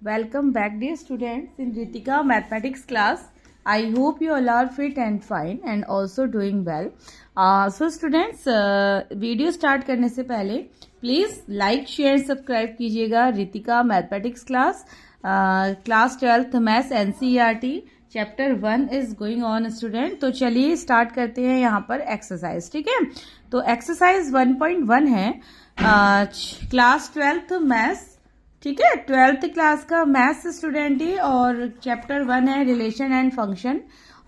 Welcome back, dear students, in Ritika mathematics class. I hope you all are fit and fine and also doing well. So students, video start करने से पहले please like share subscribe कीजिएगा Ritika mathematics class class 12th maths NCERT chapter 1 is going on student. तो चलिए start करते हैं यहाँ पर एक्सरसाइज। ठीक है, तो एक्सरसाइज 1.1 है क्लास 12th मैथ्स। ठीक है, 12th क्लास का मैथ्स स्टूडेंट ही और चैप्टर 1 है रिलेशन एंड फंक्शन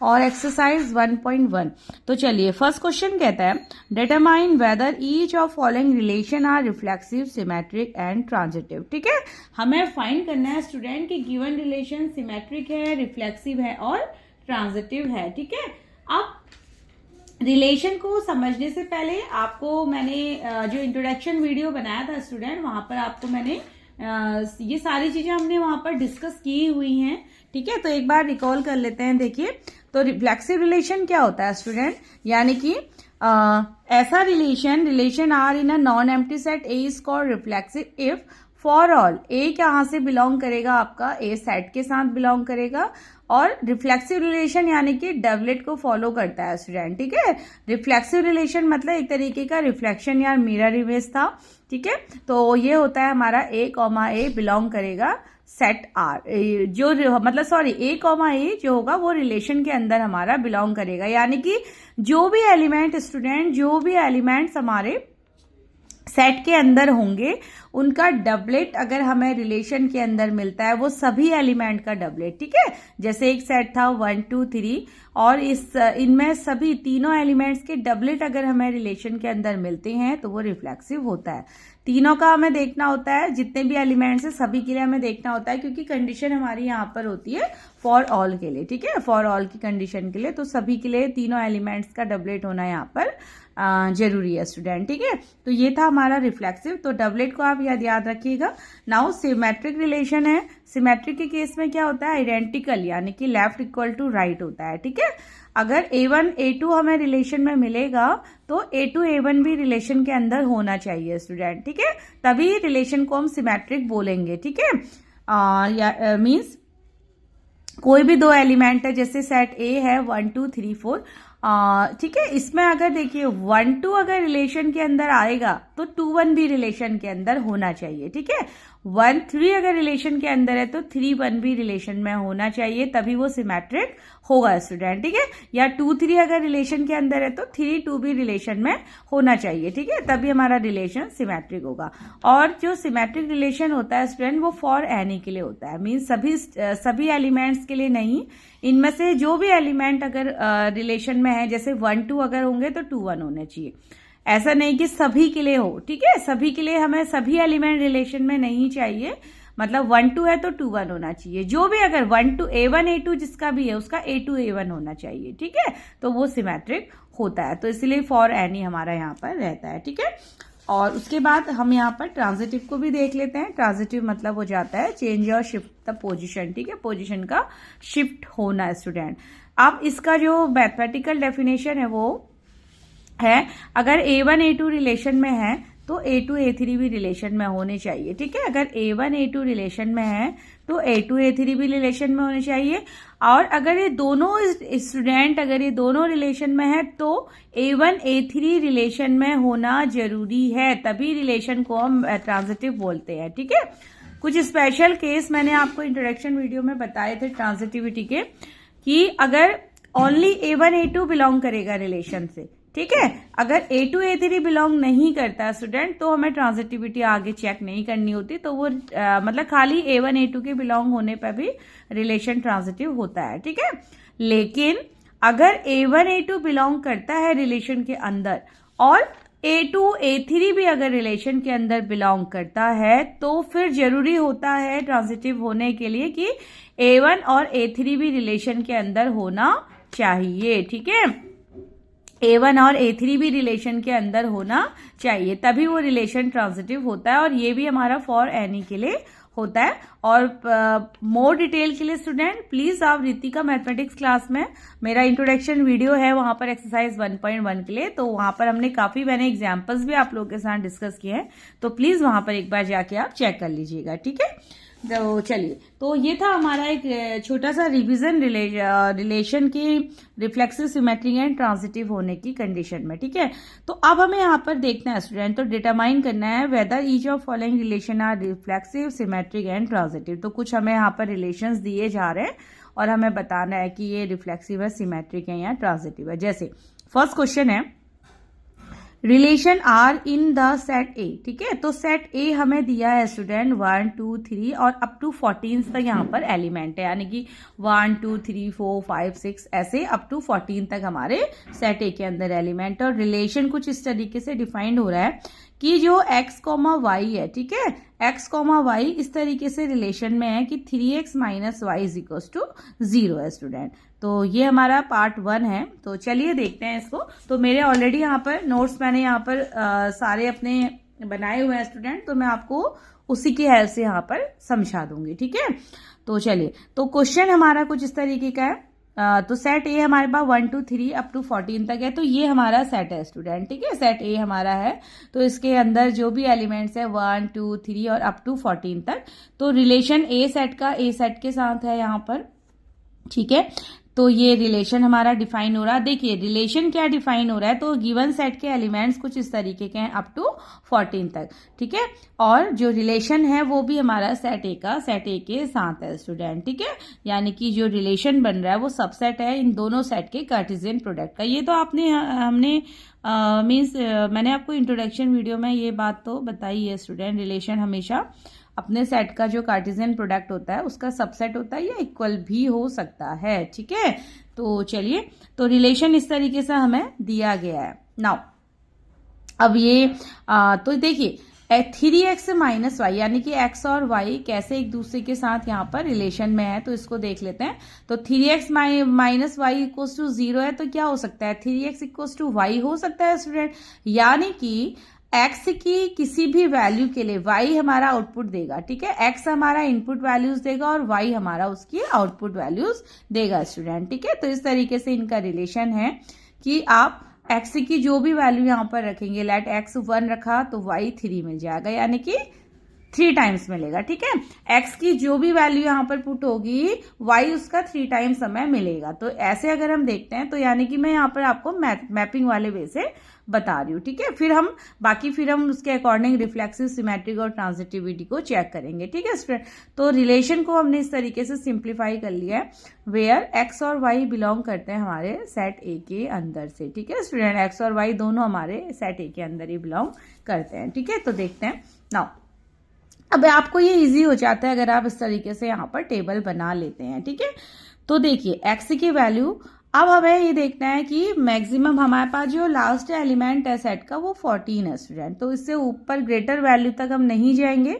और एक्सरसाइज 1.1। तो चलिए फर्स्ट क्वेश्चन कहता है determine whether each of following relation are reflexive symmetric and transitive. ठीक है, हमें फाइंड करना है स्टूडेंट कि गिवन रिलेशन सिमेट्रिक है, रिफ्लेक्सिव है और ट्रांजिटिव है। ठीक है, अब रिलेशन को समझने से पहले आपको मैंने जो इंट्रोडक्शन वीडियो बनाया था स्टूडेंट, वहां पर आपको मैंने ये सारी चीजें हमने वहां पर डिस्कस की हुई हैं। ठीक है, तो एक बार रिकॉल कर लेते हैं। देखिए, तो रिफ्लेक्सिव रिलेशन क्या होता है स्टूडेंट, यानी कि ऐसा relation R in a non empty set A is called reflexive if for all A कहाँ से बिलोंग करेगा, आपका ए सेट के साथ बिलोंग करेगा और रिफ्लेक्सिव रिलेशन यानी कि डबलेट को फॉलो करता है स्टूडेंट। ठीक है, रिफ्लेक्सिव रिलेशन मतलब एक तरीके का रिफ्लेक्शन या मिरर इमेज था। ठीक है, तो ये होता है हमारा ए कॉमा ए बिलोंग करेगा सेट आर, जो मतलब सॉरी ए कॉमा ए जो होगा वो रिलेशन के अंदर हमारा बिलोंग करेगा, यानी कि जो भी एलिमेंट स्टूडेंट जो भी एलिमेंट्स हमारे सेट के अंदर होंगे उनका डबलेट अगर हमें रिलेशन के अंदर मिलता है वो सभी एलिमेंट का डबलेट। ठीक है, जैसे एक सेट था 1 2 3 और इनमें सभी तीनों एलिमेंट्स के डबलेट अगर हमें रिलेशन के अंदर मिलते हैं तो वो रिफ्लेक्सिव होता है। तीनों का हमें देखना होता है, जितने भी एलिमेंट्स हैं सभी के लिए हमें देखना होता है, क्योंकि कंडीशन हमारी यहाँ पर होती है फॉर ऑल के लिए। ठीक है, फॉर ऑल की कंडीशन के लिए, तो सभी के लिए तीनों एलिमेंट्स का डबलेट होना यहाँ पर जरूरी है स्टूडेंट। ठीक है, तो ये था हमारा रिफ्लेक्सिव, तो डबलेट को आप याद रखिएगा। नाउ सिमेट्रिक रिलेशन है, सिमेट्रिक के केस में क्या होता है आइडेंटिकल, यानी कि लेफ्ट इक्वल टू राइट होता है। ठीक है, अगर A1 A2 हमें रिलेशन में मिलेगा तो A2 A1 भी रिलेशन के अंदर होना चाहिए स्टूडेंट। ठीक है, तभी रिलेशन को हम सिमेट्रिक बोलेंगे। ठीक है, मीन्स कोई भी दो एलिमेंट है, जैसे सेट A है 1 2 3 4। ठीक है, इसमें अगर देखिए 1 2 अगर रिलेशन के अंदर आएगा तो 2 1 भी रिलेशन के अंदर होना चाहिए। ठीक है, 1 3 अगर रिलेशन के अंदर है तो 3 1 भी रिलेशन में होना चाहिए, तभी वो सिमेट्रिक होगा स्टूडेंट। ठीक है, या 2 3 अगर रिलेशन के अंदर है तो 3 2 भी रिलेशन में होना चाहिए। ठीक है, तभी हमारा रिलेशन सिमेट्रिक होगा। और जो सिमेट्रिक रिलेशन होता है स्टूडेंट वो फॉर एनी के लिए होता है, मीन्स सभी एलिमेंट्स के लिए नहीं, इनमें से जो भी एलिमेंट अगर रिलेशन में है, जैसे 1 2 अगर होंगे तो 2 1 होने चाहिए, ऐसा नहीं कि सभी के लिए हो। ठीक है, सभी के लिए हमें सभी एलिमेंट रिलेशन में नहीं चाहिए, मतलब 1 2 है तो 2 1 होना चाहिए, जो भी अगर 1 2 A1 A2 जिसका भी है उसका A2 A1 होना चाहिए। ठीक है, तो वो सिमेट्रिक होता है, तो इसलिए फॉर एनी हमारा यहाँ पर रहता है। ठीक है, और उसके बाद हम यहाँ पर ट्रांजिटिव को भी देख लेते हैं। ट्रांजिटिव मतलब हो जाता है चेंज और शिफ्ट द पोजीशन। ठीक है, पोजीशन का शिफ्ट होना स्टूडेंट। अब इसका जो मैथमेटिकल डेफिनेशन है वो है, अगर A1 A2 रिलेशन में है तो A2 A3 भी रिलेशन में होने चाहिए। ठीक है, अगर A1 A2 रिलेशन में है तो A2 A3 भी रिलेशन में होने चाहिए, और अगर ये दोनों स्टूडेंट अगर ये दोनों रिलेशन में है तो A1 A3 रिलेशन में होना जरूरी है, तभी रिलेशन को हम ट्रांजिटिव बोलते हैं। ठीक है, कुछ स्पेशल केस मैंने आपको इंट्रोडक्शन वीडियो में बताए थे ट्रांजिटिविटी के, कि अगर ओनली A1 A2 बिलोंग करेगा रिलेशन से। ठीक है, अगर A2 A3 बिलोंग नहीं करता स्टूडेंट तो हमें ट्रांजिटिविटी आगे चेक नहीं करनी होती, तो वो मतलब खाली A1 A2 के बिलोंग होने पर भी रिलेशन ट्रांजिटिव होता है। ठीक है, लेकिन अगर A1 A2 बिलोंग करता है रिलेशन के अंदर और A2 A3 भी अगर रिलेशन के अंदर बिलोंग करता है तो फिर जरूरी होता है ट्रांजिटिव होने के लिए कि A1 और A3 भी रिलेशन के अंदर होना चाहिए। ठीक है, A1 और A3 भी रिलेशन के अंदर होना चाहिए, तभी वो रिलेशन ट्रांजिटिव होता है, और ये भी हमारा फॉर एनी के लिए होता है। और मोर डिटेल के लिए स्टूडेंट प्लीज आप रितिका मैथमेटिक्स क्लास में मेरा इंट्रोडक्शन वीडियो है, वहां पर एक्सरसाइज 1.1 के लिए, तो वहां पर मैंने एग्जांपल्स भी आप लोगों के साथ डिस्कस किए हैं, तो प्लीज वहां पर एक बार जाके आप चेक कर लीजिएगा। ठीक है, तो चलिए, तो ये था हमारा एक छोटा सा रिवीजन रिलेशन की रिफ्लेक्सिव, सिमेट्रिक एंड ट्रांजिटिव होने की कंडीशन में, ठीक है। तो अब हमें यहाँ पर देखना है स्टूडेंट, तो डिटरमाइन करना है whether each of following relation are reflexive, symmetric and transitive. तो कुछ हमें यहाँ पर रिलेशंस दिए जा रहे हैं और हमें बताना है कि ये रिफ्लेक्सिव है, सिमेट्रिक है या ट्रांजिटिव है। जैसे फर्स्ट क्वेश्चन है relation R in the set A, ठीक है। तो सेट ए हमें दिया है स्टूडेंट 1 2 3 और अप टू 14 तक यहाँ पर एलिमेंट है, यानी कि 1 2 3 4 5 6 ऐसे अप टू 14 तक हमारे सेट ए के अंदर एलिमेंट है। और रिलेशन कुछ इस तरीके से डिफाइंड हो रहा है कि जो x, y है, ठीक है, x, y इस तरीके से रिलेशन में है कि 3x minus y is equal to 0 है स्टूडेंट। तो ये हमारा पार्ट 1 है। तो चलिए देखते हैं इसको। तो मेरे ऑलरेडी यहाँ पर नोट्स मैंने यहाँ पर सारे अपने बनाए हुए हैं स्टूडेंट, तो मैं आपको उसी की हेल्प से यहाँ पर समझा दूंगी, ठीक है। तो चलिए, तो क्वेश्चन हमारा कुछ इस तरीके का है। तो सेट ए हमारे पास 1 2 3 अप टू 14 तक है, तो ये हमारा सेट है स्टूडेंट, ठीक है। सेट ए हमारा है, तो इसके अंदर जो भी एलिमेंट्स है 1 2 3 और अप टू 14 तक। तो रिलेशन ए सेट का ए सेट के साथ है यहाँ पर, ठीक है। तो ये रिलेशन हमारा डिफाइन हो रहा है। देखिए रिलेशन क्या डिफाइन हो रहा है, तो गिवन सेट के एलिमेंट्स कुछ इस तरीके के हैं अप टू 14 तक, ठीक है। और जो रिलेशन है वो भी हमारा सेट ए के साथ है स्टूडेंट, ठीक है। यानी कि जो रिलेशन बन रहा है वो सबसेट है इन दोनों सेट के कार्टेशियन प्रोडक्ट का। ये तो हमने मैंने आपको इंट्रोडक्शन वीडियो में ये बात तो बताई है स्टूडेंट, रिलेशन हमेशा अपने सेट का जो कार्टेशियन प्रोडक्ट होता है उसका सबसेट होता है या इक्वल भी हो सकता है, ठीक है। तो चलिए, तो रिलेशन इस तरीके से हमें दिया गया है। नाउ अब ये तो देखिए 3x माइनस वाई, यानी कि x और y कैसे एक दूसरे के साथ यहाँ पर रिलेशन में है, तो इसको देख लेते हैं। तो 3x minus Y equals to 0 है, तो क्या हो सकता है 3x इक्वल्स टू y हो सकता है स्टूडेंट। यानी कि x की किसी भी वैल्यू के लिए y हमारा आउटपुट देगा, ठीक है। x हमारा इनपुट वैल्यूज देगा और y हमारा उसकी आउटपुट वैल्यूज देगा स्टूडेंट, ठीक है। तो इस तरीके से इनका रिलेशन है कि आप x की जो भी वैल्यू यहाँ पर रखेंगे, लेट x 1 रखा तो y 3 मिल जाएगा, यानी कि 3 टाइम्स मिलेगा, ठीक है। x की जो भी वैल्यू यहाँ पर पुट होगी y उसका 3 टाइम्स हमें मिलेगा। तो ऐसे अगर हम देखते हैं तो यानी कि मैं यहाँ पर आपको मैपिंग वाले वे से बता रही हूँ, ठीक है। फिर हम उसके अकॉर्डिंग रिफ्लेक्सिव, सिमेट्रिक और ट्रांजिटिविटी को चेक करेंगे, ठीक है स्टूडेंट। तो रिलेशन को हमने इस तरीके से सिंप्लीफाई कर लिया है, वेयर x और y बिलोंग करते हैं हमारे सेट ए के अंदर से, ठीक है स्टूडेंट। x और y दोनों हमारे सेट ए के अंदर ही बिलोंग करते हैं, ठीक है। तो देखते हैं नाउ, अब आपको ये इजी हो जाता है अगर आप इस तरीके से यहाँ पर टेबल बना लेते हैं, ठीक है। तो देखिए x की वैल्यू, अब हमें ये देखना है कि मैक्सिमम हमारे पास जो लास्ट एलिमेंट है सेट का वो 14 है स्टूडेंट। तो इससे ऊपर ग्रेटर वैल्यू तक हम नहीं जाएंगे,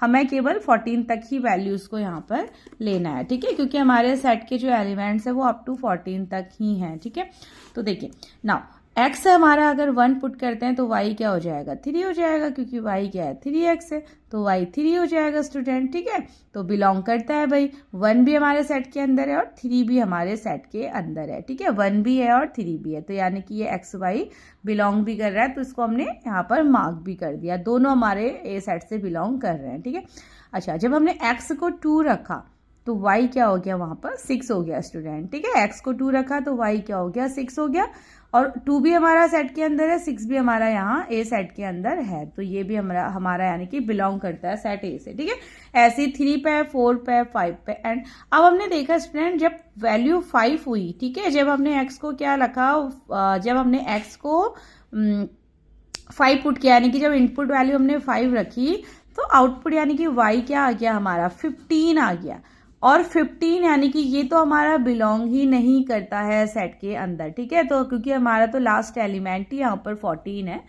हमें केवल 14 तक ही वैल्यूज को यहाँ पर लेना है, ठीक है, क्योंकि हमारे सेट के जो एलिमेंट्स है वो अप टू 14 तक ही हैं, ठीक है। तो देखिए नाउ x हमारा अगर 1 पुट करते हैं तो y क्या हो जाएगा 3 हो जाएगा, क्योंकि y क्या है 3x है, तो y 3 हो जाएगा स्टूडेंट, ठीक है। तो बिलोंग करता है भाई, 1 भी हमारे सेट के अंदर है और 3 भी हमारे सेट के अंदर है, ठीक है। 1 भी है और 3 भी है, तो यानी कि ये x y बिलोंग भी कर रहा है, तो इसको हमने यहाँ पर मार्क भी कर दिया, दोनों हमारे ए सेट से बिलोंग कर रहे हैं, ठीक है। अच्छा, जब हमने x को 2 रखा तो y क्या हो गया वहां पर 6 हो गया स्टूडेंट, ठीक है। x को 2 रखा तो y क्या हो गया 6 हो गया, और 2 भी हमारा सेट के अंदर है, 6 भी हमारा यहाँ ए सेट के अंदर है, तो ये भी हमारा यानी कि बिलोंग करता है सेट ए से, ठीक है। ऐसे 3 पे, 4 पे, 5 पे, एंड अब हमने देखा स्टूडेंट जब वैल्यू 5 हुई, ठीक है, जब हमने x को क्या रखा, जब हमने x को 5 पुट किया, यानी कि जब इनपुट वैल्यू हमने 5 रखी तो आउटपुट यानी कि y क्या आ गया हमारा 15 आ गया, और 15 यानी कि ये तो हमारा बिलोंग ही नहीं करता है सेट के अंदर, ठीक है। तो क्योंकि हमारा तो लास्ट एलिमेंट ही यहाँ पर 14 है,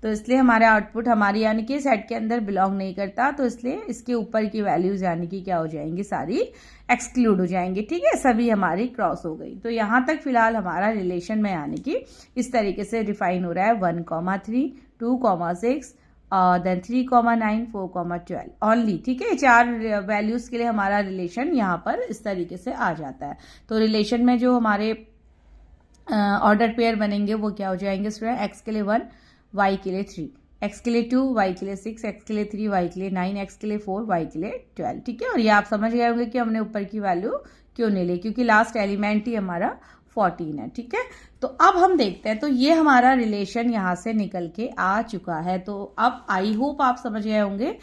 तो इसलिए हमारा आउटपुट हमारी यानी कि सेट के अंदर बिलोंग नहीं करता, तो इसलिए इसके ऊपर की वैल्यूज यानी कि क्या हो जाएंगी, सारी एक्सक्लूड हो जाएंगी, ठीक है, सभी हमारी क्रॉस हो गई। तो यहाँ तक फिलहाल हमारा रिलेशन में यानी कि इस तरीके से डिफाइन हो रहा है 1,3, 2,6 देन 3,9, 4,12 ओनली, ठीक है। 4 वैल्यूज के लिए हमारा रिलेशन यहाँ पर इस तरीके से आ जाता है। तो रिलेशन में जो हमारे ऑर्डर पेयर बनेंगे वो क्या हो जाएंगे स्टूडेंट, x के लिए 1, y के लिए 3, x के लिए 2, y के लिए 6, x के लिए 3, y के लिए 9, x के लिए 4, y के लिए 12, ठीक है। और ये आप समझ गए होंगे कि हमने ऊपर की वैल्यू क्यों नहीं ली, क्योंकि लास्ट एलिमेंट ही हमारा 14 है, ठीक है। तो अब हम देखते हैं, तो ये हमारा रिलेशन यहाँ से निकल के आ चुका है। तो अब आई होप आप समझ गए होंगे।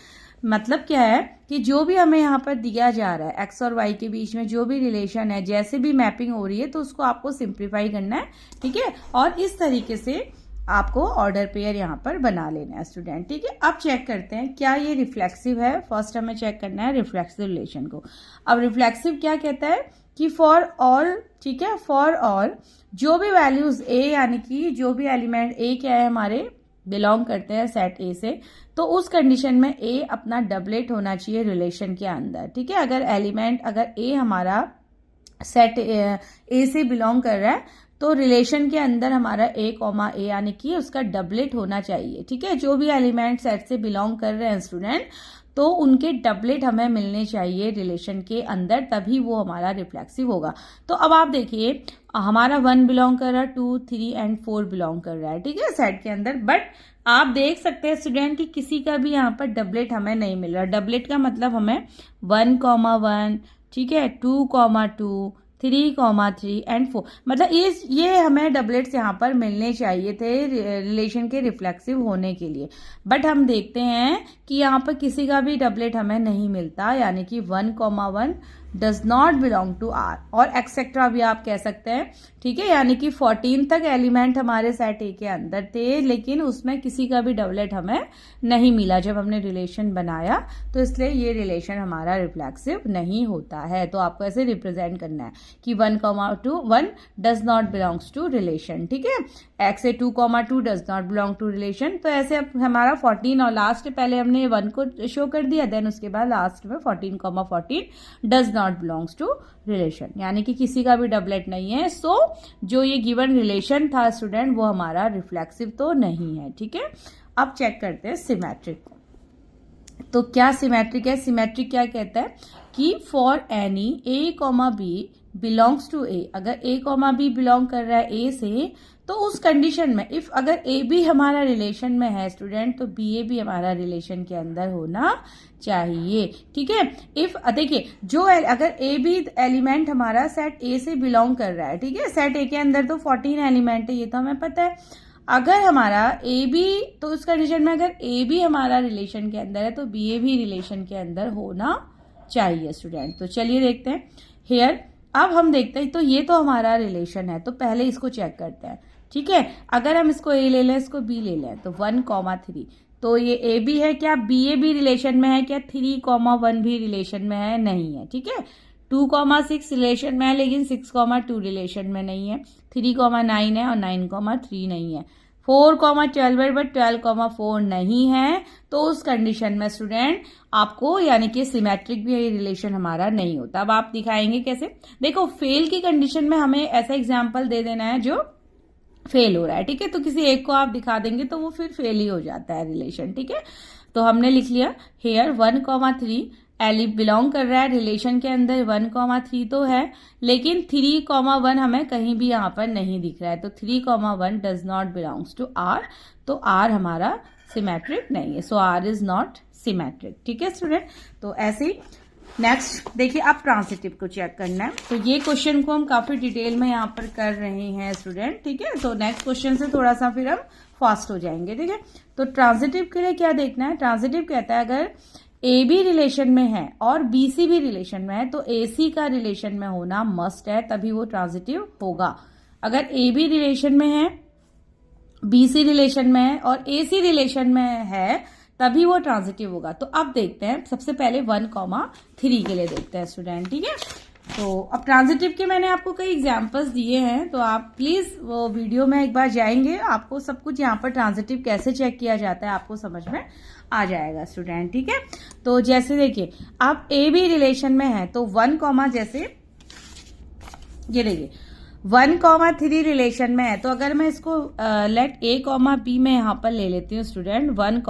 मतलब क्या है कि जो भी हमें यहाँ पर दिया जा रहा है एक्स और वाई के बीच में जो भी रिलेशन है, जैसे भी मैपिंग हो रही है, तो उसको आपको सिंप्लीफाई करना है, ठीक है। और इस तरीके से आपको ऑर्डर पेयर यहाँ पर बना लेना है स्टूडेंट, ठीक है। अब चेक करते हैं क्या ये रिफ्लेक्सिव है। फर्स्ट हमें चेक करना है रिफ्लेक्सिव रिलेशन को। अब रिफ्लेक्सिव क्या कहता है कि फॉर ऑल, ठीक है, फॉर ऑल जो भी वैल्यूज ए, यानी कि जो भी एलिमेंट ए क्या है हमारे बिलोंग करते हैं सेट ए से, तो उस कंडीशन में ए अपना डबलेट होना चाहिए रिलेशन के अंदर, ठीक है। अगर एलिमेंट, अगर ए हमारा सेट ए से बिलोंग कर रहा है तो रिलेशन के अंदर हमारा ए कॉमा ए यानी कि उसका डबलेट होना चाहिए, ठीक है। जो भी एलिमेंट सेट से बिलोंग कर रहे हैं स्टूडेंट, तो उनके डबलेट हमें मिलने चाहिए रिलेशन के अंदर, तभी वो हमारा रिफ्लेक्सिव होगा। तो अब आप देखिए हमारा 1 बिलोंग कर रहा है, 2, 3 एंड 4 बिलोंग कर रहा है, ठीक है, सेट के अंदर। बट आप देख सकते हैं स्टूडेंट कि किसी का भी यहाँ पर डबलेट हमें नहीं मिल रहा। डबलेट का मतलब हमें 1, 1, ठीक है, 2, 2, 3, 3 एंड 4, मतलब ये हमें डबलेट्स यहाँ पर मिलने चाहिए थे रिलेशन के रिफ्लेक्सिव होने के लिए। बट हम देखते हैं कि यहाँ पर किसी का भी डबलेट हमें नहीं मिलता, यानी कि 1, 1 does not belong to R, और एक्सेट्रा भी आप कह सकते हैं, ठीक है। यानी कि 14 तक एलिमेंट हमारे सेट ए के अंदर थे, लेकिन उसमें किसी का भी डबलेट हमें नहीं मिला जब हमने रिलेशन बनाया, तो इसलिए ये रिलेशन हमारा रिफ्लेक्सिव नहीं होता है। तो आपको ऐसे रिप्रेजेंट करना है कि 1, 1 does not belongs to relation, ठीक है। एक्स से 2, 2 does not belong to relation. तो ऐसे अब हमारा 14 और लास्ट पहले हमने 1 को शो कर दिया, देन उसके बाद लास्ट में 14, 14 does not belongs to relation, यानी कि किसी का भी डबलेट नहीं है। सो जो ये गिवन रिलेशन था स्टूडेंट, वो हमारा रिफ्लेक्सिव तो नहीं है, ठीक है। अब चेक करते हैं सिमेट्रिक को। तो क्या सिमेट्रिक है? सिमेट्रिक क्या कहता है कि for any A comma B belongs to A, अगर ए कॉमा बी बिलोंग कर रहा है ए से, तो उस कंडीशन में इफ अगर ए बी हमारा रिलेशन में है स्टूडेंट, तो बी ए भी हमारा रिलेशन के अंदर होना चाहिए, ठीक है। इफ देखिए जो अगर ए बी एलिमेंट हमारा सेट ए से बिलोंग कर रहा है, ठीक है, सेट ए के अंदर तो 14 एलिमेंट है, ये तो हमें पता है। अगर हमारा ए बी, तो उस कंडीशन में अगर ए बी हमारा रिलेशन के अंदर है, तो बी ए भी रिलेशन के अंदर होना चाहिए स्टूडेंट। तो चलिए देखते हैं हेयर। अब हम देखते हैं, तो ये तो हमारा रिलेशन है, तो पहले इसको चेक करते हैं, ठीक है। अगर हम इसको ए ले लें, इसको बी ले लें, तो 1, 3, तो ये ए बी है क्या? बी ए भी रिलेशन में है क्या? 3, 1 भी रिलेशन में है? नहीं है, ठीक है। 2, 6 रिलेशन में है, लेकिन 6, 2 रिलेशन में नहीं है। 3, 9 है और 9, 3 नहीं है। 4, 12 है, बट 12, 4 नहीं है। तो उस कंडीशन में स्टूडेंट आपको, यानी कि सिमेट्रिक भी ये रिलेशन हमारा नहीं होता। अब आप दिखाएंगे कैसे? देखो फेल की कंडीशन में हमें ऐसा एग्जाम्पल दे देना है जो फेल हो रहा है, ठीक है। तो किसी एक को आप दिखा देंगे तो वो फिर फेल ही हो जाता है रिलेशन, ठीक है। तो हमने लिख लिया हेयर 1, 3 एली बिलोंग कर रहा है रिलेशन के अंदर, 1, 3 तो है, लेकिन 3, 1 हमें कहीं भी यहाँ पर नहीं दिख रहा है। तो 3, 1 does not belongs to R, तो आर हमारा सिमेट्रिक नहीं है। So R is not symmetric, ठीक है स्टूडेंट। तो ऐसे ही नेक्स्ट देखिए, अब ट्रांजिटिव को चेक करना है। तो ये क्वेश्चन को हम काफी डिटेल में यहाँ पर कर रहे हैं स्टूडेंट, ठीक है। तो नेक्स्ट क्वेश्चन से थोड़ा सा फिर हम फास्ट हो जाएंगे, ठीक है। तो ट्रांजिटिव के लिए क्या देखना है? ट्रांजिटिव कहता है अगर ए बी रिलेशन में है और बी सी भी रिलेशन में है, तो ए सी का रिलेशन में होना मस्ट है, तभी वो ट्रांजिटिव होगा। अगर ए बी रिलेशन में है, बी सी रिलेशन में है और ए सी रिलेशन में है, तभी वो ट्रांजिटिव होगा। तो अब देखते हैं, सबसे पहले 1, 3 के लिए देखते हैं स्टूडेंट, ठीक है। तो अब ट्रांजिटिव के मैंने आपको कई एग्जांपल्स दिए हैं, तो आप प्लीज वो वीडियो में एक बार जाएंगे, आपको सब कुछ यहाँ पर ट्रांजिटिव कैसे चेक किया जाता है आपको समझ में आ जाएगा स्टूडेंट, ठीक है। तो जैसे देखिए, आप ए बी रिलेशन में है, तो 1, जैसे ये देखिए 1, 3 रिलेशन में है, तो अगर मैं इसको लेट ए, बी में यहाँ पर ले लेती हूँ स्टूडेंट 1,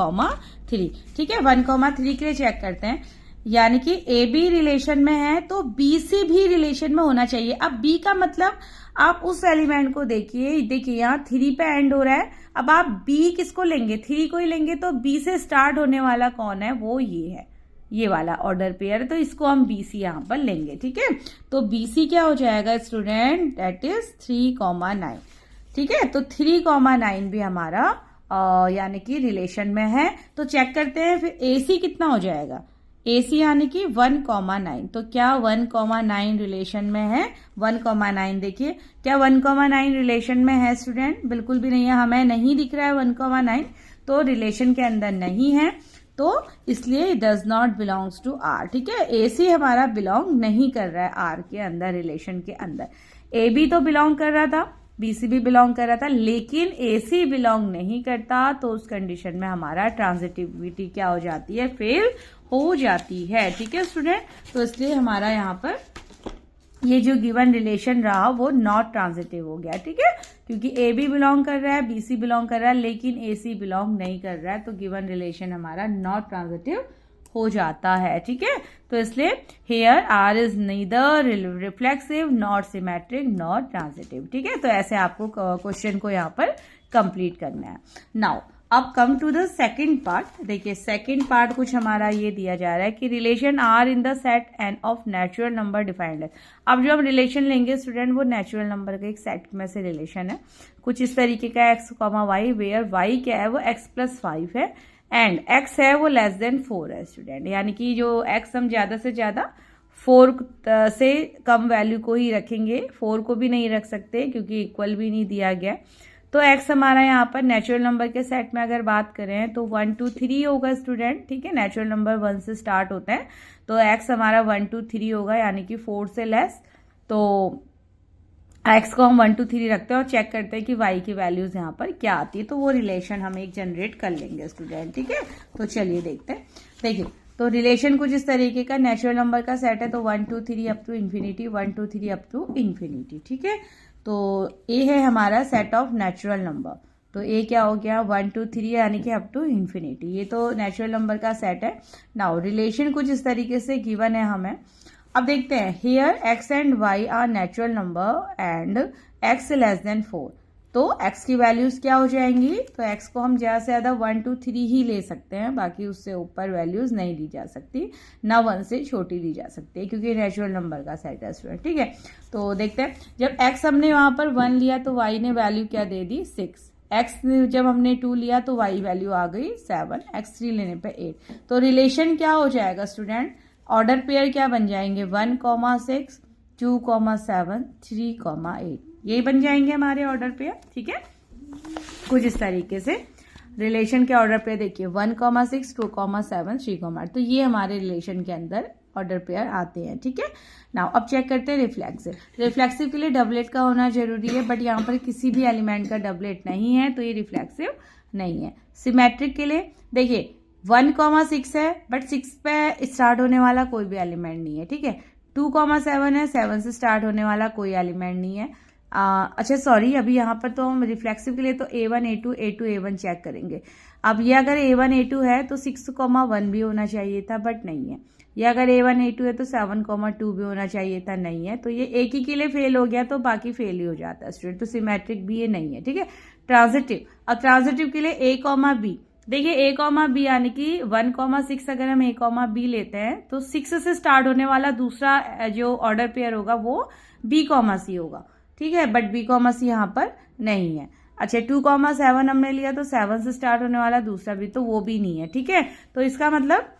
3, ठीक है। 1, 3 के लिए चेक करते हैं। यानी कि ए बी रिलेशन में है तो बी सी भी रिलेशन में होना चाहिए। अब बी का मतलब आप उस एलिमेंट को देखिए यहाँ 3 पे एंड हो रहा है। अब आप बी किसको लेंगे, 3 को ही लेंगे, तो बी से स्टार्ट होने वाला कौन है, वो ये है, ये वाला ऑर्डर पेयर, तो इसको हम बी सी यहां पर लेंगे। ठीक है, तो बी सी क्या हो जाएगा स्टूडेंट, दैट इज 3,9। ठीक है, तो 3,9 भी हमारा यानी कि रिलेशन में है। तो चेक करते हैं फिर ए सी कितना हो जाएगा, ए सी यानी कि 1,9। तो क्या 1,9 रिलेशन में है, 1,9 देखिए क्या 1,9 रिलेशन में है स्टूडेंट, बिल्कुल भी नहीं है, हमें नहीं दिख रहा है 1,9, तो रिलेशन के अंदर नहीं है, तो इसलिए does not belongs to R. ठीक है, ए सी हमारा बिलोंग नहीं कर रहा है आर के अंदर, रिलेशन के अंदर। ए बी तो बिलोंग कर रहा था, बी सी भी बिलोंग कर रहा था, लेकिन ए सी बिलोंग नहीं करता, तो उस कंडीशन में हमारा ट्रांजिटिविटी क्या हो जाती है, फेल हो जाती है। ठीक है स्टूडेंट, तो इसलिए हमारा यहाँ पर ये जो गिवन रिलेशन रहा वो नॉट ट्रांजिटिव हो गया। ठीक है, क्योंकि ए बी बिलोंग कर रहा है, बी सी बिलोंग कर रहा है, लेकिन ए सी बिलोंग नहीं कर रहा है, तो गिवन रिलेशन हमारा नॉट ट्रांजिटिव हो जाता है। ठीक है, तो इसलिए here R is neither reflexive not symmetric not transitive. ठीक है, तो ऐसे आपको क्वेश्चन को यहाँ पर कंप्लीट करना है। नाउ अब come to the second part. देखिए सेकंड पार्ट कुछ हमारा ये दिया जा रहा है कि relation R in the set N of natural number defined है। अब जो हम रिलेशन लेंगे स्टूडेंट, वो नेचुरल नंबर का एक सेट में से रिलेशन है, कुछ इस तरीके का x, y, वेयर y क्या है, वो x+5 है एंड x है वो लेस देन 4 है स्टूडेंट। यानी कि जो x हम ज्यादा से ज्यादा 4 से कम वैल्यू को ही रखेंगे, 4 को भी नहीं रख सकते क्योंकि इक्वल भी नहीं दिया गया। तो x हमारा यहाँ पर नेचुरल नंबर के सेट में अगर बात करें तो 1 2 3 होगा स्टूडेंट। ठीक है, नेचुरल नंबर 1 से स्टार्ट होते हैं, तो x हमारा 1 2 3 होगा, यानी कि 4 से लेस। तो x को हम 1 2 3 रखते हैं और चेक करते हैं कि y की वैल्यूज यहाँ पर क्या आती है, तो वो रिलेशन हम एक जनरेट कर लेंगे स्टूडेंट। ठीक है, तो चलिए देखते हैं। देखिए तो रिलेशन कुछ इस तरीके का, नेचुरल नंबर का सेट है, तो 1 2 3 up to infinity, 1 2 3 up to infinity. ठीक है, तो ए है हमारा सेट ऑफ नेचुरल नंबर, तो ए क्या हो गया 1 2 3 यानी कि अप टू इन्फिनिटी, ये तो नेचुरल नंबर का सेट है। नाउ रिलेशन कुछ इस तरीके से गिवन है हमें। अब देखते हैं, here x and y are natural number and x less than 4, तो x की वैल्यूज क्या हो जाएंगी, तो x को हम ज्यादा से ज्यादा 1 2 3 ही ले सकते हैं, बाकी उससे ऊपर वैल्यूज नहीं ली जा सकती, ना 1 से छोटी ली जा सकती है, क्योंकि नेचुरल नंबर का सेट है स्टूडेंट। ठीक है, तो देखते हैं, जब x हमने वहां पर 1 लिया तो y ने वैल्यू क्या दे दी 6, x जब हमने 2 लिया तो y वैल्यू आ गई 7, x 3 लेने पे 8, तो रिलेशन क्या हो जाएगा स्टूडेंट, ऑर्डर पेयर क्या बन जाएंगे 1,6, 2,7, 3,8, यही बन जाएंगे हमारे ऑर्डर पेयर। ठीक है, कुछ इस तरीके से रिलेशन के ऑर्डर पेयर देखिए 1,6, 2,7, 3,8, तो ये हमारे रिलेशन के अंदर ऑर्डर पेयर आते हैं। ठीक है, नाउ अब चेक करते हैं रिफ्लेक्सिव। रिफ्लेक्सिव के लिए डबलेट का होना जरूरी है, बट यहाँ पर किसी भी एलिमेंट का डबलेट नहीं है, तो ये रिफ्लेक्सिव नहीं है। सिमेट्रिक के लिए देखिए 1,6 है, बट 6 पे स्टार्ट होने वाला कोई भी एलिमेंट नहीं है। ठीक है, 2,7 है, 7 से स्टार्ट होने वाला कोई एलिमेंट नहीं है। अच्छा सॉरी, अभी यहाँ पर तो हम रिफ्लेक्सिव के लिए तो A1 A2 A2 A1 check करेंगे। अब ये अगर A1 A2 है तो 6,1 भी होना चाहिए था, बट नहीं है। ये अगर A1 A2 है तो 7,2 भी होना चाहिए था, नहीं है, तो ये एक ही के लिए फेल हो गया, तो बाकी फेल ही हो जाता है स्टूडेंट, तो सिमेट्रिक भी ये नहीं है। ठीक है, ट्रांजिटिव, अब ट्रांजिटिव के लिए A, B, देखिए A, B यानी कि 1,6 अगर हम A, B लेते हैं तो 6 से स्टार्ट होने वाला दूसरा जो ऑर्डर पेयर होगा वो B, C होगा। ठीक है, बट B, C यहाँ पर नहीं है। अच्छा 2,7 हमने लिया तो 7 से स्टार्ट होने वाला दूसरा भी, तो वो भी नहीं है। ठीक है, तो इसका मतलब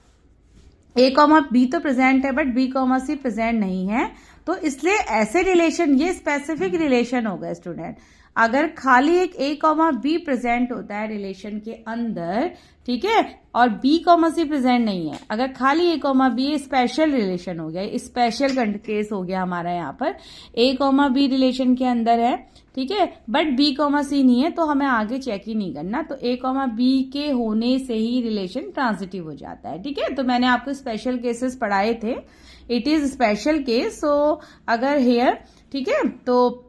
A, B तो प्रेजेंट है, बट B, C प्रेजेंट नहीं है, तो इसलिए ऐसे रिलेशन, ये स्पेसिफिक रिलेशन हो गए स्टूडेंट। अगर खाली एक A, B प्रेजेंट होता है रिलेशन के अंदर, ठीक है, और B, C प्रेजेंट नहीं है, अगर खाली A, B स्पेशल रिलेशन हो गया, स्पेशल केस हो गया हमारा यहाँ पर। A, B रिलेशन के अंदर है, ठीक है, बट B, C नहीं है, तो हमें आगे चेक ही नहीं करना, तो A, B के होने से ही रिलेशन ट्रांजिटिव हो जाता है। ठीक है, तो मैंने आपको स्पेशल केसेस पढ़ाए थे, इट इज स्पेशल केस। सो अगर हेयर, ठीक है, तो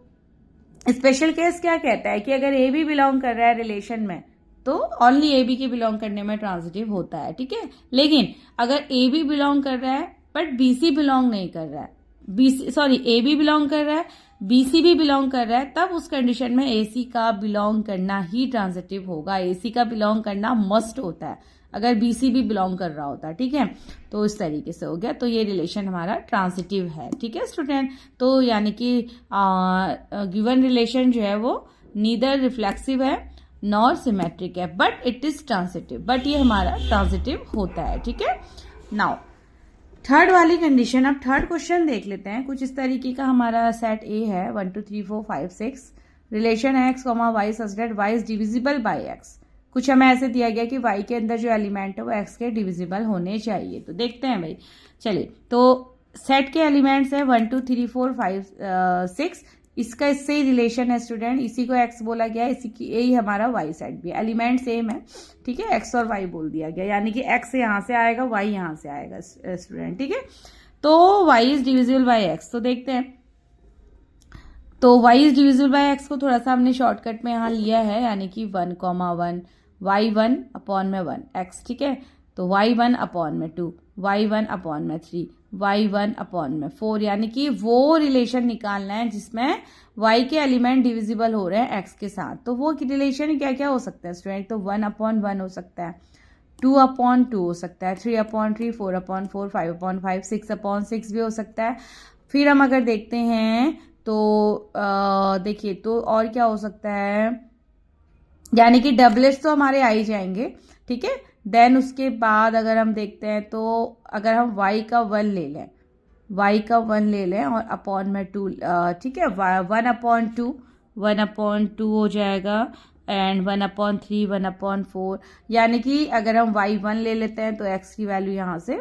स्पेशल केस क्या कहता है कि अगर ए भी बिलोंग कर रहा है रिलेशन में, तो ओनली ए बी के बिलोंग करने में ट्रांजिटिव होता है, ठीक है। लेकिन अगर ए बी बिलोंग कर रहा है बट बी सी बिलोंग नहीं कर रहा है, ए बी बिलोंग कर रहा है, बी सी भी बिलोंग कर रहा है, तब उस कंडीशन में ए सी का बिलोंग करना ही ट्रांजिटिव होगा। ए सी का बिलोंग करना मस्ट होता है अगर बी सी भी बिलोंग कर रहा होता है, ठीक है। तो इस तरीके से हो गया, तो ये रिलेशन हमारा ट्रांजिटिव है, ठीक है स्टूडेंट। तो यानी कि गिवन रिलेशन जो है वो नीदर रिफ्लेक्सिव है नॉर सिमेट्रिक है, but it is transitive, but ये हमारा ट्रांजिटिव होता है, ठीक है। नाउ थर्ड वाली कंडीशन, अब थर्ड क्वेश्चन देख लेते हैं। कुछ इस तरीके का हमारा सेट ए है 1 2 3 4 5 6, रिलेशन है x, y such that y is divisible by x। कुछ हमें ऐसे दिया गया कि y के अंदर जो एलिमेंट है वो x के डिविजिबल होने चाहिए। तो देखते हैं भाई, चलिए। तो सेट के एलिमेंट्स है 1 2 3 4 5 6, इसका इससे ही रिलेशन है स्टूडेंट, इसी को x बोला गया है, इसी की यही हमारा y सेट भी है, एलिमेंट सेम है, ठीक है। x और y बोल दिया गया, यानी कि x यहाँ से आएगा, y यहाँ से आएगा स्टूडेंट, ठीक है। तो y is divisible by x, तो देखते हैं। तो y is divisible by x को थोड़ा सा हमने शॉर्टकट में यहाँ लिया है, यानी कि 1, 1 y1 अपॉन में 1 x, ठीक है। तो y1 अपॉन में 2, y1 अपॉन में 3, y1 अपॉन में 4, यानी कि वो रिलेशन निकालना है जिसमें y के एलिमेंट डिविजिबल हो रहे हैं x के साथ। तो वो रिलेशन क्या क्या हो सकता है स्टूडेंट? तो 1/1 हो सकता है, 2/2 हो सकता है, 3/3, 4/4, 5/5, 6/6 भी हो सकता है। फिर हम अगर देखते हैं तो देखिए तो और क्या हो सकता है, यानी कि डबलेट्स तो हमारे आ ही जाएंगे, ठीक है। देन उसके बाद अगर हम देखते हैं तो अगर हम y का 1 ले लें, y का 1 ले लें और अपॉन में 2, ठीक है, 1/2, 1/2 हो जाएगा एंड 1/3, 1/4, यानी कि अगर हम y1 ले लेते हैं तो x की वैल्यू यहाँ से,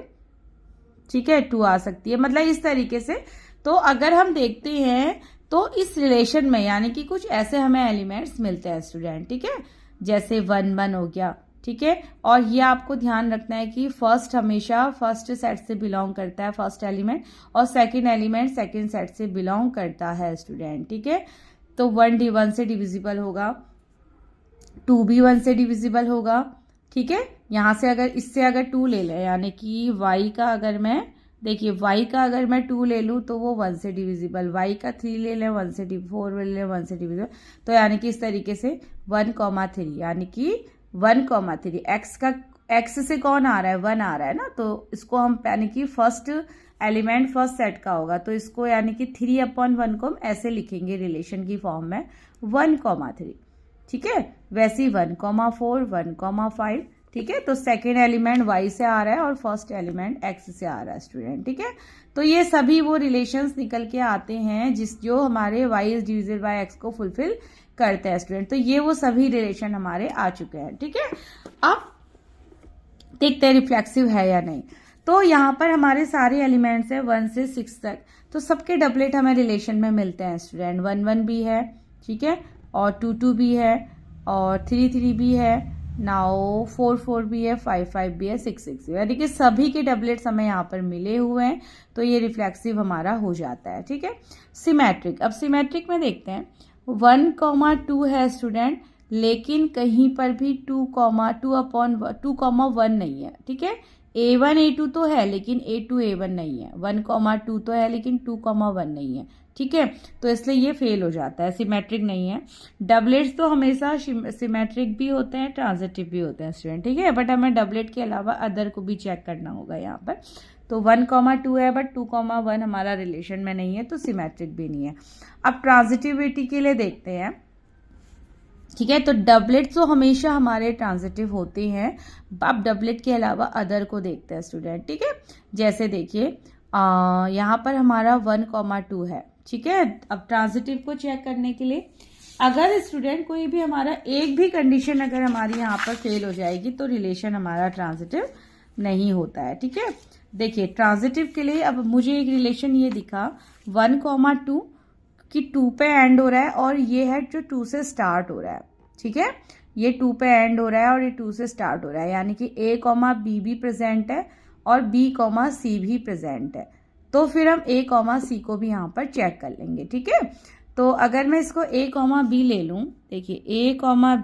ठीक है, 2 आ सकती है, मतलब इस तरीके से। तो अगर हम देखते हैं तो इस रिलेशन में यानी कि कुछ ऐसे हमें एलिमेंट्स मिलते हैं स्टूडेंट, ठीक है, जैसे 1 1 हो गया, ठीक है। और ये आपको ध्यान रखना है कि फर्स्ट हमेशा फर्स्ट सेट से बिलोंग करता है, फर्स्ट एलिमेंट, और सेकंड एलिमेंट सेकंड सेट से बिलोंग करता है स्टूडेंट, ठीक है। तो 1 से डिविजिबल होगा, 2 भी 1 से डिविजिबल होगा, ठीक है। यहाँ से अगर इससे अगर 2 ले लें, यानी कि y का अगर मैं देखिए y का अगर मैं 2 ले लूँ तो वो 1 से डिविजिबल, y का 3 ले लें 1 से 4 ले लें 1 से डिविजिबल, तो यानी कि इस तरीके से 1,3, यानी कि 1,3 x से कौन आ रहा है, 1 आ रहा है ना, तो इसको हम यानी कि फर्स्ट एलिमेंट फर्स्ट सेट का होगा, तो इसको यानी कि 3/1 को हम ऐसे लिखेंगे रिलेशन की फॉर्म में 1,3, ठीक है। वैसे ही 1,4, 1,5, ठीक है। तो सेकेंड एलिमेंट y से आ रहा है और फर्स्ट एलिमेंट x से आ रहा है स्टूडेंट, ठीक है। तो ये सभी वो रिलेशंस निकल के आते हैं जो हमारे y is divisible by x को फुलफिल करते हैं स्टूडेंट। तो ये वो सभी रिलेशन हमारे आ चुके हैं, ठीक है। अब देखते हैं रिफ्लेक्सिव है या नहीं। तो यहाँ पर हमारे सारे एलिमेंट्स है 1 से 6 तक, तो सबके डबलेट हमें रिलेशन में मिलते हैं स्टूडेंट। 1 1 भी है, ठीक है, और 2 2 भी है, और 3 3 भी है, नाउ 4 4 भी है, 5 5 भी है, 6 6 भी है, यानी कि सभी के डबलेट्स हमें यहाँ पर मिले हुए हैं, तो ये रिफ्लेक्सिव हमारा हो जाता है, ठीक है। सिमेट्रिक, अब सिमेट्रिक में देखते हैं 1,2 है स्टूडेंट, लेकिन कहीं पर भी 2,1 नहीं है, ठीक है। A1 A2 तो है लेकिन A2 A1 नहीं है, 1,2 तो है लेकिन 2,1 नहीं है, ठीक है। तो इसलिए ये फेल हो जाता है, सिमेट्रिक नहीं है। डबलेट्स तो हमेशा सिमेट्रिक भी होते हैं, ट्रांजिटिव भी होते हैं स्टूडेंट, ठीक है, बट हमें डबलेट के अलावा अदर को भी चेक करना होगा यहाँ पर। तो 1,2 है बट 2,1 हमारा रिलेशन में नहीं है, तो सिमेट्रिक भी नहीं है। अब ट्रांजिटिविटी के लिए देखते हैं, ठीक है। तो डबलेट तो हमेशा हमारे ट्रांजिटिव होते हैं, अब डबलेट के अलावा अदर को देखते हैं स्टूडेंट, ठीक है। जैसे देखिए यहाँ पर हमारा 1,2 है, ठीक है। अब ट्रांजिटिव को चेक करने के लिए अगर स्टूडेंट कोई भी हमारा एक भी कंडीशन अगर हमारी यहाँ पर फेल हो जाएगी तो रिलेशन हमारा ट्रांजिटिव नहीं होता है, ठीक है। देखिए ट्रांजिटिव के लिए अब मुझे एक रिलेशन ये दिखा 1,2 कि 2 पे एंड हो रहा है, और ये है जो 2 से स्टार्ट हो रहा है, ठीक है। ये 2 पे एंड हो रहा है और ये 2 से स्टार्ट हो रहा है, यानी कि A, B भी प्रेजेंट है और B, C भी प्रेजेंट है। तो फिर हम A, C को भी यहाँ पर चेक कर लेंगे, ठीक है। तो अगर मैं इसको A, B ले लूँ, देखिए A,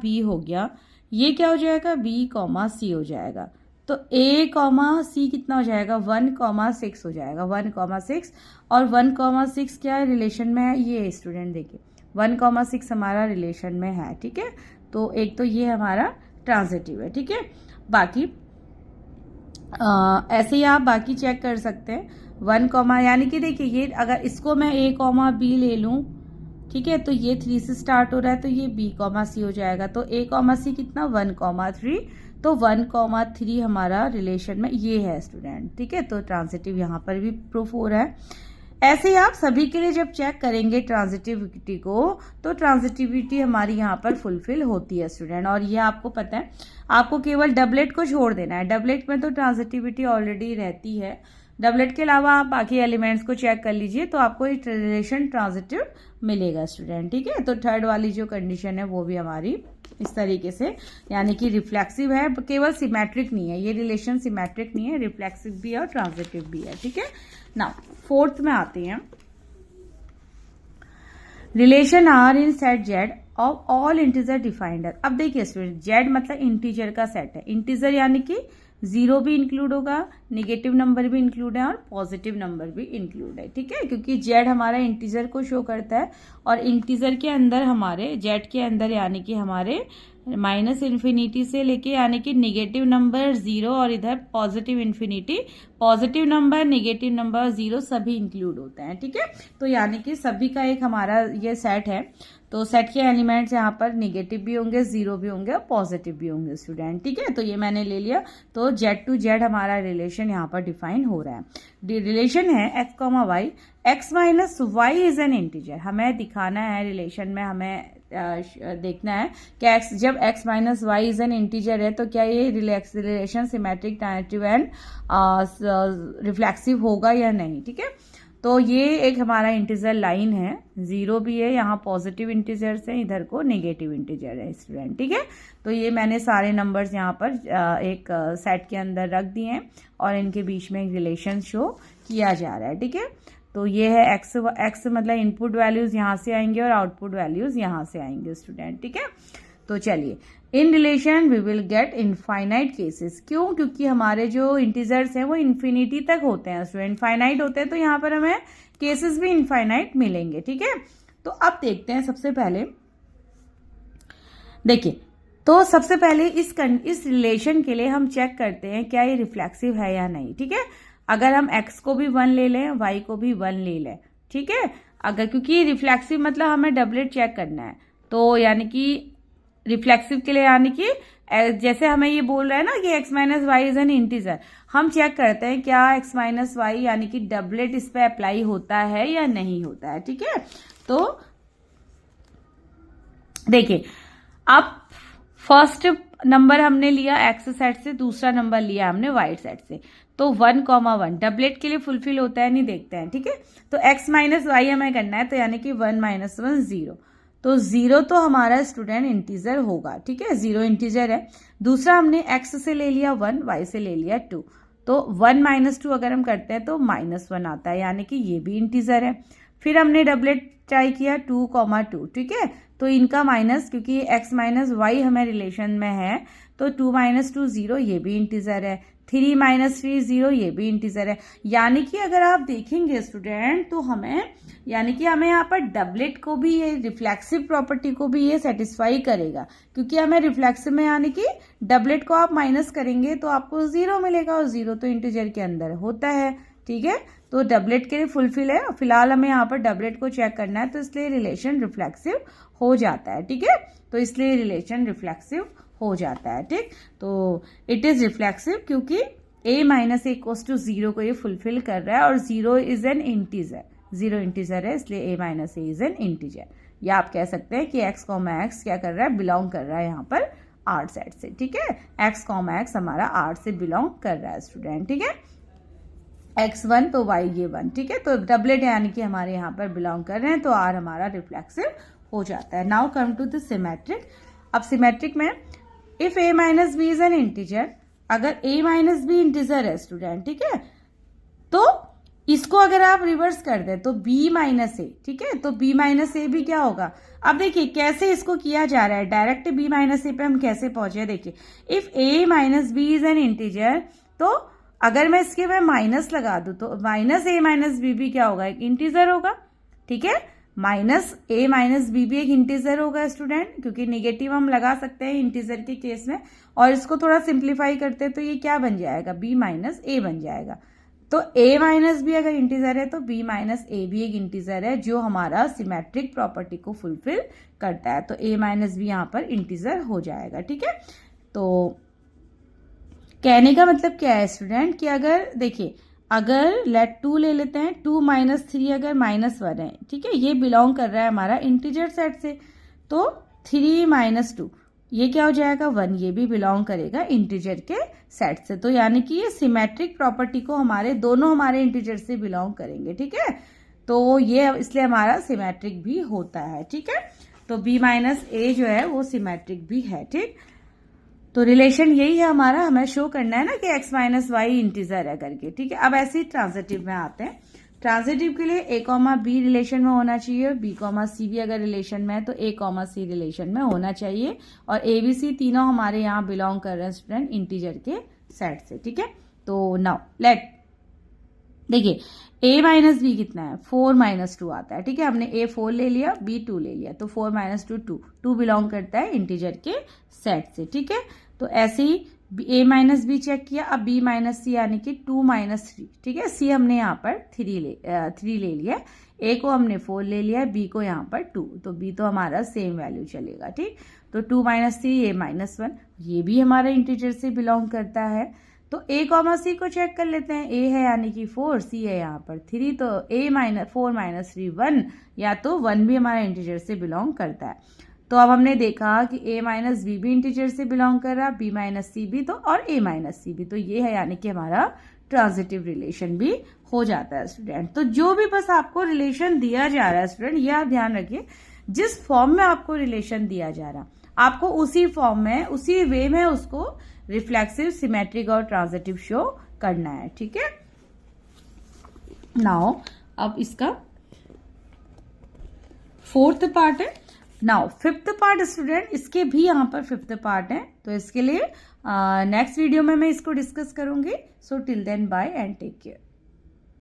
B हो गया, ये क्या हो जाएगा, बी कॉमा सी हो जाएगा। तो ए कॉमा सी कितना हो जाएगा, 1,6 हो जाएगा, 1,6। और 1,6 क्या है, रिलेशन में है, ये स्टूडेंट देखिए 1,6 हमारा रिलेशन में है, ठीक है। तो एक तो ये हमारा ट्रांजिटिव है, ठीक है। बाकी ऐसे ही आप बाकी चेक कर सकते हैं। 1 कॉमा यानी कि देखिए ये अगर इसको मैं ए कॉमा बी ले लूं, ठीक है, तो ये 3 से स्टार्ट हो रहा है, तो ये बी कॉमा सी हो जाएगा। तो ए कॉमा सी कितना, 1,3। तो 1,3 हमारा रिलेशन में ये है स्टूडेंट, ठीक है। तो ट्रांजिटिव यहाँ पर भी प्रूफ हो रहा है। ऐसे ही आप सभी के लिए जब चेक करेंगे ट्रांजिटिविटी को, तो ट्रांजिटिविटी हमारी यहाँ पर फुलफिल होती है स्टूडेंट। और ये आपको पता है, आपको केवल डबलेट को छोड़ देना है। डबलेट में तो ट्रांजिटिविटी ऑलरेडी रहती है। डबलेट के अलावा आप बाकी एलिमेंट्स को चेक कर लीजिए, तो आपको ये रिलेशन ट्रांजिटिव मिलेगा स्टूडेंट, ठीक है। तो थर्ड वाली जो कंडीशन है वो भी हमारी इस तरीके से, यानी कि रिफ्लेक्सिव है, केवल सिमेट्रिक नहीं है, ये रिलेशन सिमेट्रिक नहीं है, रिफ्लेक्सिव भी है और ट्रांजिटिव भी है, ठीक है। नाउ फोर्थ में आते हैं, relation R in set Z of all integer defined. अब देखिए स्टूडेंट, जेड मतलब इंटीजर का सेट है। इंटीजर यानी कि 0 भी इंक्लूड होगा, नेगेटिव नंबर भी इंक्लूड है और पॉजिटिव नंबर भी इंक्लूड है, ठीक है। क्योंकि जेड हमारा इंटीजर को शो करता है और इंटीजर के अंदर हमारे जेड के अंदर यानी कि हमारे -इन्फिनिटी से लेके यानी कि नेगेटिव नंबर 0 और इधर positive infinity, positive number, negative number, 0 सभी इंक्लूड होते हैं, ठीक है। तो यानी कि सभी का एक हमारा ये सेट है। तो सेट के एलिमेंट्स यहाँ पर नेगेटिव भी होंगे, 0 भी होंगे और पॉजिटिव भी होंगे स्टूडेंट, ठीक है। तो ये मैंने ले लिया। तो जेड टू जेड हमारा रिलेशन यहाँ पर डिफाइन हो रहा है। रिलेशन है x comma y, x minus y is an integer. हमें दिखाना है रिलेशन में, हमें देखना है कि एक्स, जब x minus y is an integer है तो क्या ये relation symmetric, transitive and reflexive होगा या नहीं, ठीक है। तो ये एक हमारा इंटीजर लाइन है, 0 भी है, यहाँ पॉजिटिव इंटीजर्स हैं, इधर को नेगेटिव इंटीजर है स्टूडेंट, ठीक है। तो ये मैंने सारे नंबर्स यहाँ पर एक सेट के अंदर रख दिए हैं और इनके बीच में एक रिलेशन शो किया जा रहा है, ठीक है। तो ये है एक्स, एक्स मतलब इनपुट वैल्यूज यहाँ से आएंगे और आउटपुट वैल्यूज यहाँ से आएंगे स्टूडेंट, ठीक है। तो चलिए, in relation we will get infinite cases. क्यों? क्योंकि हमारे जो इंटीजर्स हैं वो इन्फिनिटी तक होते हैं स्टूडेंट, फाइनाइट होते हैं, तो यहाँ पर हमें केसेस भी इनफाइनाइट मिलेंगे, ठीक है। तो अब देखते हैं, सबसे पहले देखिए, तो सबसे पहले इस रिलेशन के लिए हम चेक करते हैं क्या ये रिफ्लेक्सिव है या नहीं, ठीक है। अगर हम x को भी 1 ले लें, y को भी 1 ले लें, ठीक है। अगर, क्योंकि रिफ्लेक्सिव मतलब हमें डबलेट चेक करना है, तो यानी कि रिफ्लेक्सिव के लिए यानी कि जैसे हमें ये बोल रहा है ना कि x minus y is an integer, हम चेक करते हैं क्या x माइनस वाई यानी कि डबलेट इस पे अप्लाई होता है या नहीं होता है, ठीक है। तो देखिए, अब फर्स्ट नंबर हमने लिया एक्स सेट से, दूसरा नंबर लिया हमने वाई सेट से, तो 1,1 डबलेट के लिए फुलफिल होता है नहीं, देखते हैं, ठीक है। तो x माइनस वाई हमें करना है, तो यानी कि 1 - 1 0, तो 0 तो हमारा स्टूडेंट इंटीजर होगा, ठीक है, 0 इंटीजर है। दूसरा हमने x से ले लिया 1, y से ले लिया 2, तो 1 - 2 अगर हम करते हैं तो -1 आता है, यानी कि ये भी इंटीजर है। फिर हमने डबलेट ट्राई किया 2,2, ठीक है, तो इनका माइनस, क्योंकि x माइनस वाई हमें रिलेशन में है, तो 2 - 2 0, ये भी इंटीजर है। 3 - 3 0, ये भी इंटीजर है। यानी कि अगर आप देखेंगे स्टूडेंट, तो हमें यानी कि हमें यहाँ पर डबलेट को भी, ये रिफ्लेक्सिव प्रॉपर्टी को भी ये सेटिस्फाई करेगा, क्योंकि हमें रिफ्लेक्सिव में यानी कि डबलेट को आप माइनस करेंगे तो आपको 0 मिलेगा, और 0 तो इंटीजर के अंदर होता है, ठीक है। तो डबलेट के लिए फुलफिल है। फिलहाल हमें यहाँ पर डबलेट को चेक करना है, तो इसलिए रिलेशन रिफ्लेक्सिव हो जाता है, ठीक है। तो इसलिए रिलेशन रिफ्लेक्सिव हो जाता है, ठीक। तो इट इज रिफ्लेक्सिव क्योंकि a - a = 0 को ये फुलफिल कर रहा है, और 0 इज एन इंटीजर, 0 इंटीजर है, इसलिए a - a is an integer. या आप कह सकते हैं कि x, x क्या कर रहा है, बिलोंग कर रहा है यहाँ पर R सेट से, ठीक है। x, x हमारा R से बिलोंग कर रहा है स्टूडेंट, ठीक है। x1 तो y ये 1, ठीक है। तो डबलेट यानी कि हमारे यहाँ पर बिलोंग कर रहे हैं, तो R हमारा रिफ्लेक्सिव हो जाता है। Now come to the symmetric. अब सिमेट्रिक में if a - b is an integer, अगर a - b इंटीजर है स्टूडेंट, ठीक है, तो इसको अगर आप रिवर्स कर दें तो b माइनस ए, ठीक है, तो b माइनस ए भी क्या होगा। अब देखिए कैसे इसको किया जा रहा है, डायरेक्ट b माइनस ए पे हम कैसे पहुंचे। देखिए if a minus b is an integer, तो अगर मैं इसके में माइनस लगा दूं तो माइनस a माइनस बी भी क्या होगा, एक इंटीजर होगा, ठीक है। माइनस a माइनस बी भी एक इंटीजर होगा स्टूडेंट, क्योंकि निगेटिव हम लगा सकते हैं इंटीजर के केस में। और इसको थोड़ा सिंप्लीफाई करते हैं तो ये क्या बन जाएगा, b माइनस ए बन जाएगा। तो a माइनस बी अगर इंटीजर है तो b माइनस ए भी एक इंटीजर है, जो हमारा सिमेट्रिक प्रॉपर्टी को फुलफिल करता है। तो a माइनस बी यहाँ पर इंटीजर हो जाएगा, ठीक है। तो कहने का मतलब क्या है स्टूडेंट, कि अगर देखिए अगर लेट 2 ले लेते हैं, 2 माइनस 3 अगर माइनस 1 है, ठीक है, ये बिलोंग कर रहा है हमारा इंटीजर सेट से, तो 3 माइनस 2 ये क्या हो जाएगा 1, ये भी बिलोंग करेगा इंटीजर के सेट से। तो यानी कि ये सिमेट्रिक प्रॉपर्टी को दोनों हमारे इंटीजर से बिलोंग करेंगे, ठीक है। तो ये इसलिए हमारा सिमेट्रिक भी होता है, ठीक है। तो b माइनस ए जो है वो सिमेट्रिक भी है, ठीक। तो रिलेशन यही है हमारा, हमें शो करना है ना कि x माइनस वाई इंटीजर है करके, ठीक है। अब ऐसे ही ट्रांजिटिव में आते हैं। ट्रांजिटिव के लिए a कॉमा बी रिलेशन में होना चाहिए, b कॉमा सी भी अगर रिलेशन में है तो a कॉमा सी रिलेशन में होना चाहिए। और a b c तीनों हमारे यहाँ बिलोंग कर रहे हैं स्टूडेंट इंटीजर के सेट से, ठीक है। तो नाउ लेट देखिए a माइनस बी कितना है, 4 माइनस 2 आता है, ठीक है। हमने a 4 ले लिया, b 2 ले लिया, तो 4 माइनस 2 2 बिलोंग करता है इंटीजर के सेट से, ठीक है। तो ऐसे ही a माइनस बी चेक किया, अब b माइनस सी यानी कि 2 माइनस 3, ठीक है। c हमने यहाँ पर 3 ले लिया, a को हमने 4 ले लिया, b को यहाँ पर 2, तो b तो हमारा सेम वैल्यू चलेगा, ठीक। तो 2 माइनस 3 a माइनस 1, ये भी हमारा इंटीजर से बिलोंग करता है। तो a कॉमा सी को चेक कर लेते हैं, a है यानी कि 4, c है यहाँ पर 3, तो a माइनस 4 माइनस 3 1, या तो 1 भी हमारा इंटीजर से बिलोंग करता है। तो अब हमने देखा कि a माइनस बी भी इंटीजर से बिलोंग कर रहा है, b माइनस सी भी, तो और a माइनस सी भी, तो ये है यानी कि हमारा ट्रांजिटिव रिलेशन भी हो जाता है स्टूडेंट। तो जो भी बस आपको रिलेशन दिया जा रहा है स्टूडेंट, ये आप ध्यान रखिए, जिस फॉर्म में आपको रिलेशन दिया जा रहा आपको उसी फॉर्म में उसी वे में उसको रिफ्लेक्सिव, सिमेट्रिक और ट्रांजिटिव शो करना है, ठीक है। नाउ अब इसका 4th पार्ट है। नाउ 5th पार्ट स्टूडेंट, इसके भी यहाँ पर 5th पार्ट है, तो इसके लिए नेक्स्ट वीडियो में मैं इसको डिस्कस करूंगी। So till then bye and take care.